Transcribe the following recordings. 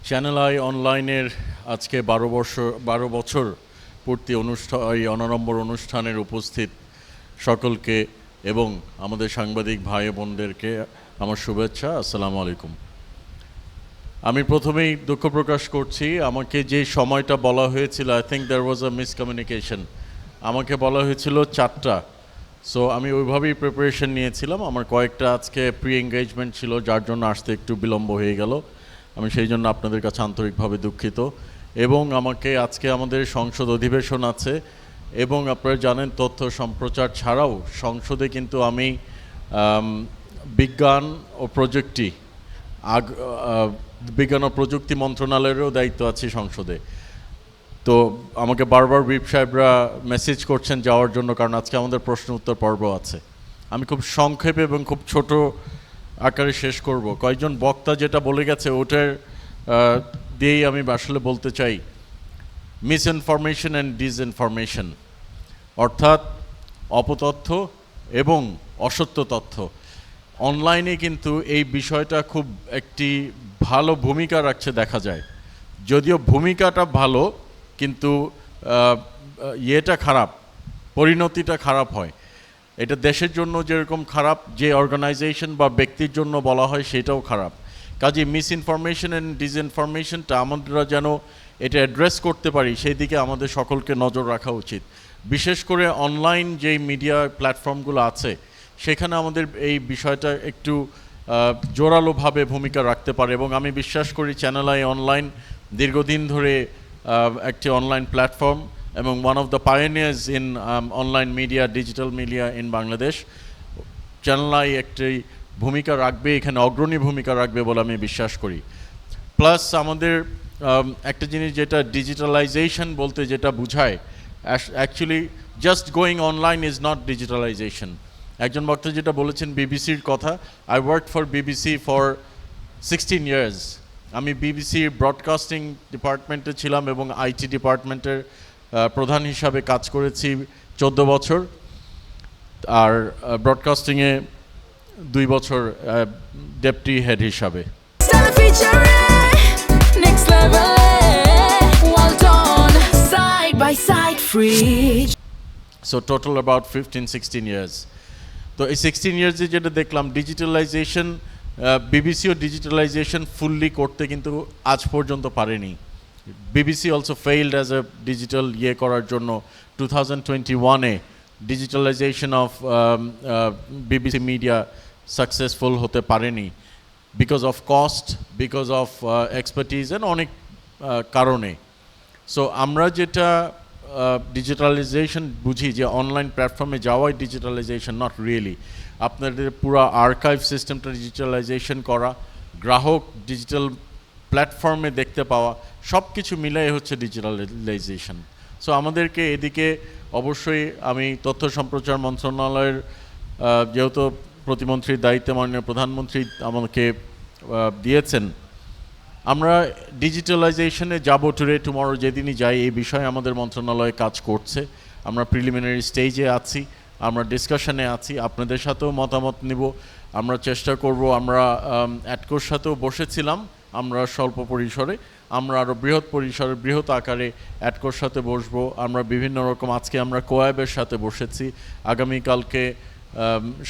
Channel I অনলাইনের আজকে 12 বছর পূর্তি এই অনাড়ম্বর অনুষ্ঠানের উপস্থিত সকলকে এবং আমাদের সাংবাদিক ভাই বোনদেরকে আমার শুভেচ্ছা। আসসালামু আলাইকুম। আমি প্রথমেই দুঃখ প্রকাশ করছি, আমাকে যে সময়টা বলা হয়েছিল, I think there was a miscommunication. আমাকে বলা হয়েছিল 4টা, সো আমি ওইভাবেই প্রিপারেশন নিয়েছিলাম। আমার কয়েকটা আজকে প্রি এঙ্গেজমেন্ট ছিল, যার জন্য আসতে একটু বিলম্ব হয়ে গেল। আমি সেই জন্য আপনাদের কাছে আন্তরিকভাবে দুঃখিত। এবং আমাকে আজকে আমাদের সংসদ অধিবেশন আছে এবং আপনারা জানেন তথ্য সম্প্রচার ছাড়াও সংসদে কিন্তু আমি বিজ্ঞান ও প্রযুক্তি মন্ত্রণালয়েরও দায়িত্ব আছে সংসদে। তো আমাকে বারবার হুইপ সাহেবরা মেসেজ করছেন যাওয়ার জন্য, কারণ আজকে আমাদের প্রশ্ন উত্তর পর্ব আছে। আমি খুব সংক্ষেপে এবং খুব ছোট আকারে শেষ করব। কয়েকজন বক্তা যেটা বলে গেছে ওটার দিয়েই আমি আসলে বলতে চাই, মিসইনফরমেশন অ্যান্ড ডিসইনফরমেশন, অর্থাৎ অপতথ্য এবং অসত্য তথ্য। অনলাইনে কিন্তু এই বিষয়টা খুব একটি ভালো ভূমিকা রাখছে দেখা যায়, যদিও ভূমিকাটা ভালো কিন্তু ইয়েটা খারাপ, পরিণতিটা খারাপ হয়। এটা দেশের জন্য যেরকম খারাপ, যে অর্গানাইজেশন বা ব্যক্তির জন্য বলা হয় সেটাও খারাপ। কাজে মিসইনফরমেশন অ্যান্ড ডিসইনফরমেশনটা আমরা যেন এটা অ্যাড্রেস করতে পারি, সেই দিকে আমাদের সকলকে নজর রাখা উচিত। বিশেষ করে অনলাইন যেই মিডিয়া প্ল্যাটফর্মগুলো আছে সেখানে আমাদের এই বিষয়টা একটু জোরালোভাবে ভূমিকা রাখতে পারে। এবং আমি বিশ্বাস করি চ্যানেল আই অনলাইন দীর্ঘদিন ধরে একটি অনলাইন প্ল্যাটফর্ম এবং one of the pioneers in online media, digital media in Bangladesh. Channel I একটি ভূমিকা রাখবে, এখানে অগ্রণী ভূমিকা রাখবে বলে আমি বিশ্বাস করি। প্লাস আমাদের একটা জিনিস যেটা ডিজিটালাইজেশন বলতে যেটা বোঝায়, actually just going online is not digitalization. একজন বক্তা যেটা বলেছেন বিবিসির কথা, I work for BBC for 16 years. আমি বিবিসির ব্রডকাস্টিং ডিপার্টমেন্টে ছিলাম এবং আইটি ডিপার্টমেন্টের প্রধান হিসাবে কাজ করেছি 14 বছর, আর ব্রডকাস্টিংয়ে 2 বছর ডেপুটি হেড হিসাবে। So total about 15-16 years. তো এই 16 ইয়ার্সে যেটা দেখলাম ডিজিটালাইজেশন, বিবিসিও ডিজিটালাইজেশন ফুললি করতে কিন্তু আজ পর্যন্ত পারেনি। BBC also failed as a digital করার জন্য। 2021-এ digitalization of BBC media successful হতে পারেনি, because of cost, because of expertise and অনেক কারণে। সো আমরা যেটা ডিজিটালাইজেশন বুঝি যে অনলাইন প্ল্যাটফর্মে যাওয়াই ডিজিটালাইজেশন, নট রিয়েলি। আপনাদের পুরো আর্কাইভ সিস্টেমটা ডিজিটালাইজেশন করা, গ্রাহক ডিজিটাল প্ল্যাটফর্মে দেখতে পাওয়া, সব কিছু মিলাই হচ্ছে ডিজিটালাইজেশন। সো আমাদেরকে এদিকে অবশ্যই, আমি তথ্য সম্প্রচার মন্ত্রণালয়ের যেহেতু প্রতিমন্ত্রীর দায়িত্বে মাননীয় প্রধানমন্ত্রী আমাকে দিয়েছেন, আমরা ডিজিটালাইজেশনে যাব টুডে টুমরো, যেদিনই যাই এই বিষয়ে আমাদের মন্ত্রণালয় কাজ করছে। আমরা প্রিলিমিনারি স্টেজে আছি, আমরা ডিসকাশনে আছি, আপনাদের সাথেও মতামত নিব। আমরা চেষ্টা করব, আমরা অ্যাটকোর সাথেও বসেছিলাম, আমরা স্বল্প পরিসরে, আমরা আরও বৃহৎ পরিসরে বৃহৎ আকারে অ্যাটকোর সাথে বসবো। আমরা বিভিন্ন রকম, আজকে আমরা কোয়াবের সাথে বসেছি, আগামীকালকে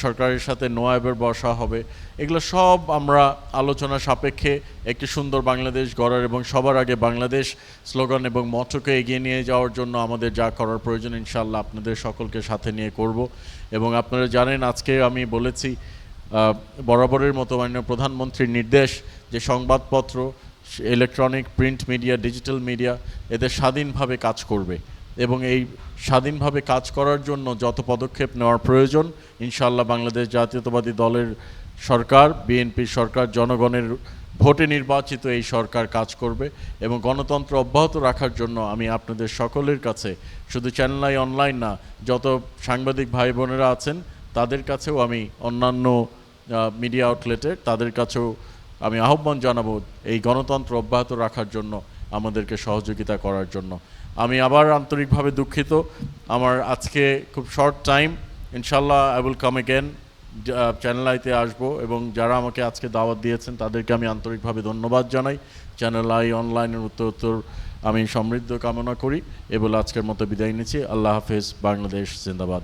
সরকারের সাথে নোয়াবের বসা হবে। এগুলো সব আমরা আলোচনা সাপেক্ষে একটি সুন্দর বাংলাদেশ গড়ার এবং সবার আগে বাংলাদেশ স্লোগান এবং মটকে এগিয়ে নিয়ে যাওয়ার জন্য আমাদের যা করার প্রয়োজন ইনশাআল্লাহ আপনাদের সকলকে সাথে নিয়ে করব। এবং আপনারা জানেন আজকে আমি বলেছি বরাবরের মতো মাননীয় প্রধানমন্ত্রীর নির্দেশ যে সংবাদপত্র, electronic, print media, digital media এদের স্বাধীনভাবে কাজ করবে এবং এই স্বাধীনভাবে কাজ করার জন্য যত পদক্ষেপ নেওয়ার প্রয়োজন ইনশাআল্লাহ বাংলাদেশ জাতীয়তাবাদী দলের সরকার, বিএনপির সরকার, জনগণের ভোটে নির্বাচিত এই সরকার কাজ করবে। এবং গণতন্ত্র অব্যাহত রাখার জন্য আমি আপনাদের সকলের কাছে, শুধু চ্যানেল আই অনলাইন না, যত সাংবাদিক ভাই বোনেরা আছেন তাদের কাছেও, আমি অন্যান্য মিডিয়া আউটলেটের তাদের কাছেও আমি আহ্বান জানাবো এই গণতন্ত্র অব্যাহত রাখার জন্য আমাদেরকে সহযোগিতা করার জন্য। আমি আবার আন্তরিকভাবে দুঃখিত, আমার আজকে খুব শর্ট টাইম। ইনশাল্লাহ I will come again, channel আইতে আসবো এবং যারা আমাকে আজকে দাওয়াত দিয়েছেন তাদেরকে আমি আন্তরিকভাবে ধন্যবাদ জানাই। চ্যানেল আই অনলাইনের উত্তর আমি সমৃদ্ধ কামনা করি। এ বলে আজকের মতো বিদায় নিচ্ছি। আল্লাহ হাফেজ। বাংলাদেশ জিন্দাবাদ।